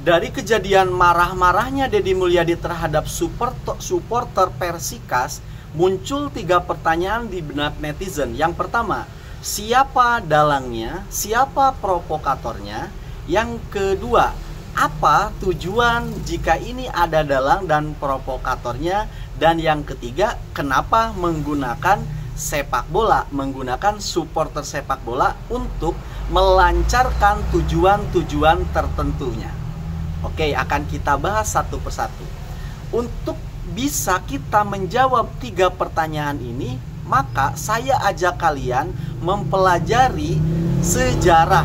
Dari kejadian marah-marahnya Deddy Mulyadi terhadap supporter Persikas, muncul 3 pertanyaan di benak netizen. Yang pertama, siapa dalangnya? Siapa provokatornya? Yang kedua, apa tujuan jika ini ada dalang dan provokatornya? Dan yang ketiga, kenapa menggunakan sepak bola, menggunakan supporter sepak bola untuk melancarkan tujuan-tujuan tertentunya? Oke, akan kita bahas satu persatu. Untuk bisa kita menjawab 3 pertanyaan ini, maka saya ajak kalian mempelajari sejarah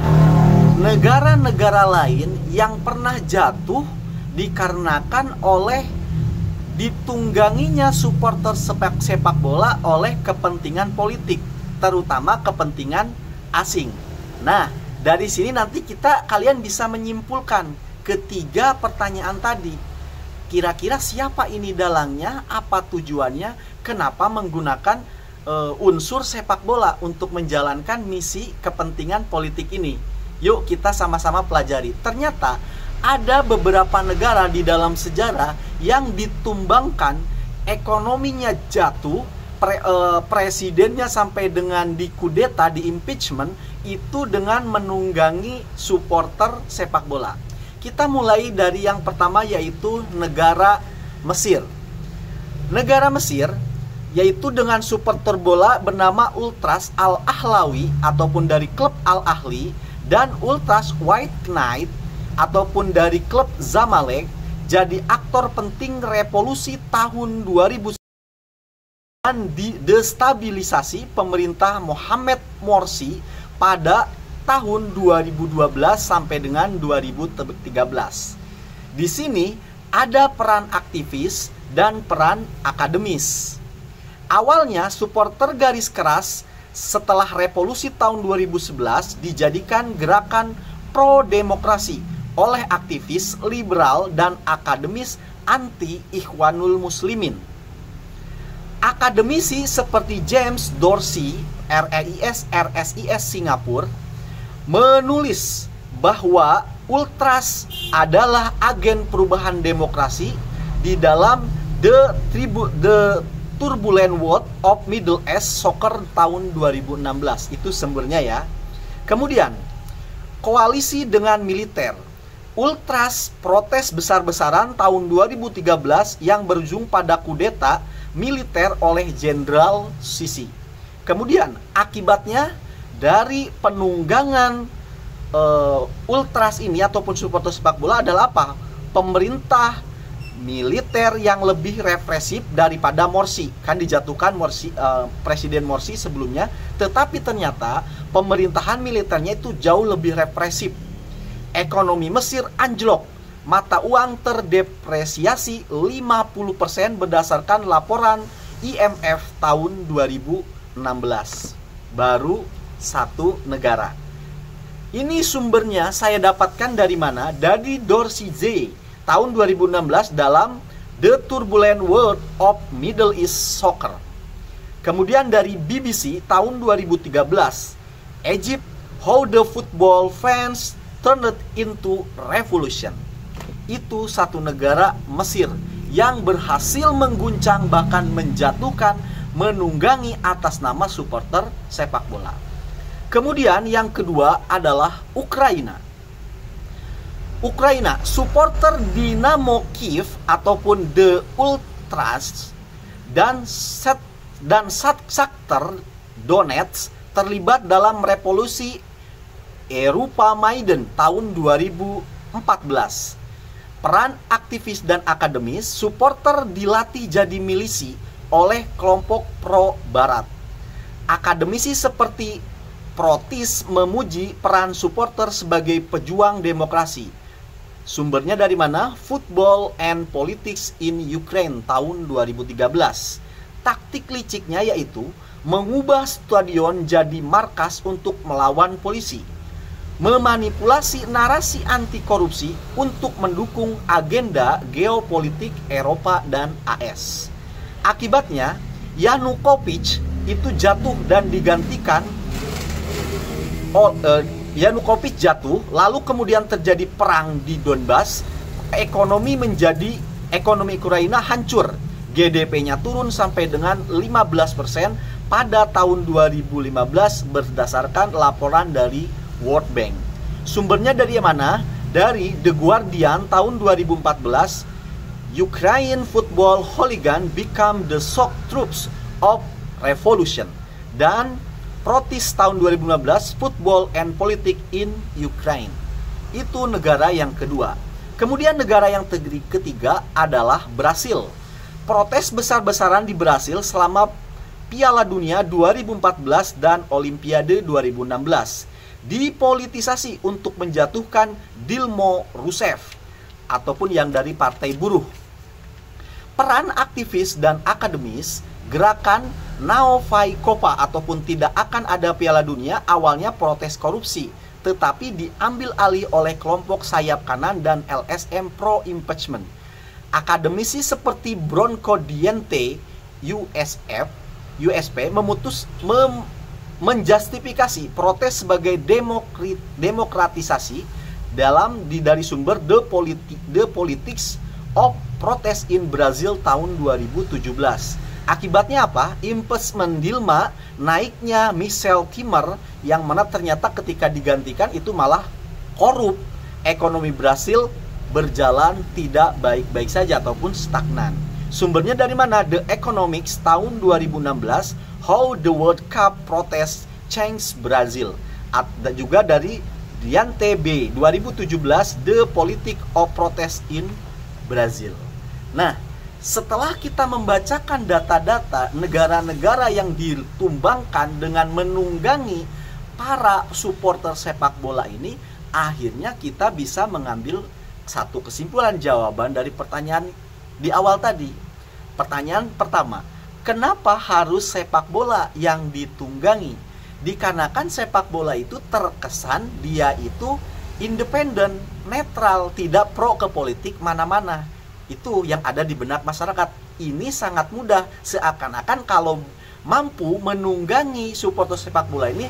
negara-negara lain yang pernah jatuh dikarenakan oleh ditungganginya supporter sepak bola oleh kepentingan politik, terutama kepentingan asing. Nah, dari sini nanti kalian bisa menyimpulkan ketiga pertanyaan tadi. Kira-kira siapa ini dalangnya, apa tujuannya, kenapa menggunakan unsur sepak bola untuk menjalankan misi kepentingan politik ini. Yuk kita sama-sama pelajari. Ternyata ada beberapa negara di dalam sejarah yang ditumbangkan, ekonominya jatuh, presidennya sampai dengan dikudeta, di impeachment, itu dengan menunggangi supporter sepak bola. Kita mulai dari yang pertama, yaitu negara Mesir. Negara Mesir yaitu dengan supporter bola bernama Ultras Al-Ahlawi ataupun dari klub Al-Ahli, dan Ultras White Knight ataupun dari klub Zamalek, jadi aktor penting revolusi tahun 2000 dan destabilisasi pemerintah Mohamed Morsi pada tahun 2012 sampai dengan 2013. Di sini ada peran aktivis dan peran akademis. Awalnya supporter garis keras setelah revolusi tahun 2011 dijadikan gerakan pro-demokrasi oleh aktivis liberal dan akademis anti-Ikhwanul Muslimin. Akademisi seperti James Dorsey, RSIS Singapura, menulis bahwa Ultras adalah agen perubahan demokrasi di dalam The Turbulent World of Middle East Soccer tahun 2016. Itu sumbernya ya. Kemudian, koalisi dengan militer. Ultras protes besar-besaran tahun 2013 yang berujung pada kudeta militer oleh Jenderal Sisi. Kemudian, akibatnya dari penunggangan Ultras ini ataupun supporter sepak bola adalah apa? Pemerintah militer yang lebih represif daripada Morsi. Kan dijatuhkan Presiden Morsi sebelumnya, tetapi ternyata pemerintahan militernya itu jauh lebih represif. Ekonomi Mesir anjlok, mata uang terdepresiasi 50% berdasarkan laporan IMF tahun 2016. Baru satu negara. Ini sumbernya saya dapatkan dari mana? Dari Dorsey J tahun 2016 dalam The Turbulent World of Middle East Soccer. Kemudian dari BBC tahun 2013, Egypt, How the Football Fans Turned into Revolution. Itu satu negara Mesir yang berhasil mengguncang bahkan menjatuhkan, menunggangi atas nama supporter sepak bola. Kemudian yang kedua adalah Ukraina. Ukraina, supporter Dinamo Kiev ataupun The Ultras dan Shakhtar Donetsk terlibat dalam revolusi Erupa Maidan tahun 2014. Peran aktivis dan akademis, supporter dilatih jadi milisi oleh kelompok pro-barat. Akademisi seperti Protis memuji peran supporter sebagai pejuang demokrasi. Sumbernya dari mana? Football and Politics in Ukraine tahun 2013. Taktik liciknya yaitu mengubah stadion jadi markas untuk melawan polisi, memanipulasi narasi anti korupsi untuk mendukung agenda geopolitik Eropa dan AS. Akibatnya, Yanukovych itu jatuh dan digantikan Yanukovych jatuh, lalu kemudian terjadi perang di Donbas, ekonomi Ukraina hancur. GDP-nya turun sampai dengan 15% pada tahun 2015 berdasarkan laporan dari World Bank. Sumbernya dari mana? Dari The Guardian tahun 2014, Ukraine football hooligan become the shock troops of revolution. Dan Protis tahun 2015, football and politics in Ukraine. Itu negara yang kedua. Kemudian negara yang ketiga adalah Brasil. Protes besar-besaran di Brasil selama Piala Dunia 2014 dan Olimpiade 2016 dipolitisasi untuk menjatuhkan Dilma Rousseff ataupun yang dari Partai Buruh. Peran aktivis dan akademis gerakan Novaya Copa ataupun tidak akan ada Piala Dunia awalnya protes korupsi, tetapi diambil alih oleh kelompok sayap kanan dan LSM pro impeachment. Akademisi seperti Bronco Diente USP menjustifikasi protes sebagai demokratisasi dari sumber The Politics of Protest in Brazil tahun 2017. Akibatnya apa? Impeachment Dilma, naiknya Michel Temer, yang mana ternyata ketika digantikan itu malah korup. Ekonomi Brasil berjalan tidak baik-baik saja ataupun stagnan. Sumbernya dari mana? The Economics tahun 2016, How the World Cup Protest Changed Brazil. Dan juga dari Diante B 2017, The Politics of Protest in Brazil. Nah, setelah kita membacakan data-data negara-negara yang ditumbangkan dengan menunggangi para supporter sepak bola ini, akhirnya kita bisa mengambil satu kesimpulan jawaban dari pertanyaan di awal tadi. Pertanyaan pertama, kenapa harus sepak bola yang ditunggangi? Dikarenakan sepak bola itu terkesan dia itu independen, netral, tidak pro ke politik mana-mana. Itu yang ada di benak masyarakat. Ini sangat mudah, seakan-akan kalau mampu menunggangi supporter sepak bola ini,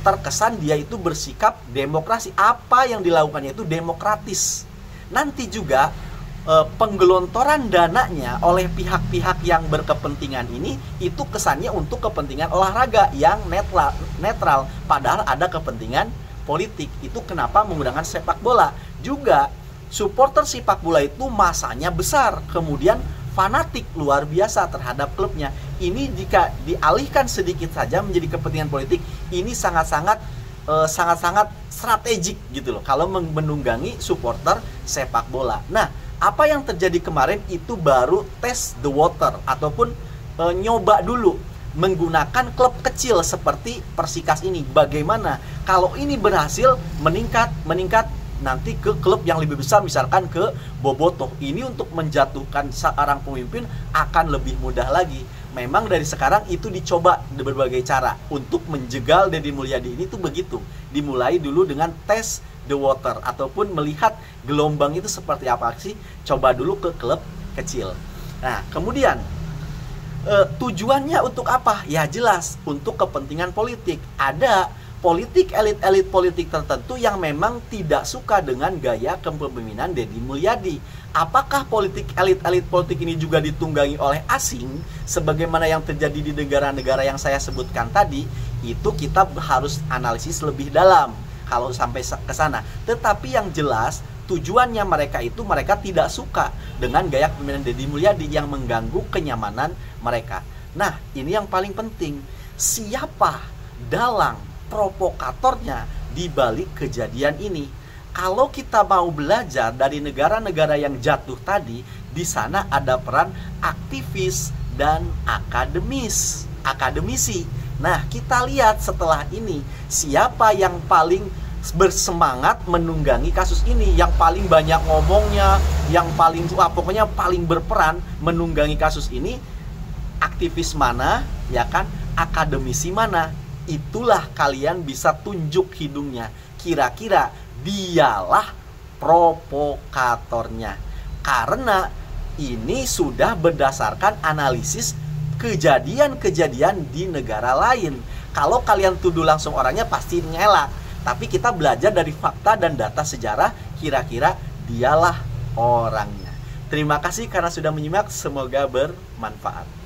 terkesan dia itu bersikap demokrasi. Apa yang dilakukannya itu demokratis. Nanti juga penggelontoran dananya oleh pihak-pihak yang berkepentingan ini itu kesannya untuk kepentingan olahraga yang netral, padahal ada kepentingan politik. Itu kenapa menggunakan sepak bola. Juga supporter sepak bola itu masanya besar, kemudian fanatik luar biasa terhadap klubnya. Ini jika dialihkan sedikit saja menjadi kepentingan politik, ini sangat-sangat strategik gitu loh kalau menunggangi supporter sepak bola. Nah, apa yang terjadi kemarin itu baru test the water ataupun nyoba dulu menggunakan klub kecil seperti Persikas ini. Bagaimana kalau ini berhasil meningkat nanti ke klub yang lebih besar, misalkan ke Bobotoh. Ini untuk menjatuhkan seorang pemimpin akan lebih mudah lagi. Memang dari sekarang itu dicoba berbagai cara untuk menjegal Deddy Mulyadi ini tuh begitu. Dimulai dulu dengan tes the water ataupun melihat gelombang itu seperti apa sih. Coba dulu ke klub kecil. Nah, kemudian tujuannya untuk apa? Ya jelas, untuk kepentingan politik. Ada elit politik tertentu yang memang tidak suka dengan gaya kepemimpinan Deddy Mulyadi. Apakah elit politik ini juga ditunggangi oleh asing sebagaimana yang terjadi di negara-negara yang saya sebutkan tadi? Itu kita harus analisis lebih dalam kalau sampai ke sana. Tetapi yang jelas tujuannya mereka tidak suka dengan gaya kepemimpinan Deddy Mulyadi yang mengganggu kenyamanan mereka. Nah, ini yang paling penting. Siapa dalang provokatornya di balik kejadian ini? Kalau kita mau belajar dari negara-negara yang jatuh tadi, di sana ada peran aktivis dan akademisi. Nah, kita lihat setelah ini siapa yang paling bersemangat menunggangi kasus ini, yang paling banyak ngomongnya, yang paling pokoknya paling berperan menunggangi kasus ini. Aktivis mana, ya kan? Akademisi mana? Itulah kalian bisa tunjuk hidungnya. Kira-kira dialah provokatornya. Karena ini sudah berdasarkan analisis kejadian-kejadian di negara lain. Kalau kalian tuduh langsung orangnya pasti ngelak. tapi kita belajar dari fakta dan data sejarah, kira-kira dialah orangnya. Terima kasih karena sudah menyimak, semoga bermanfaat.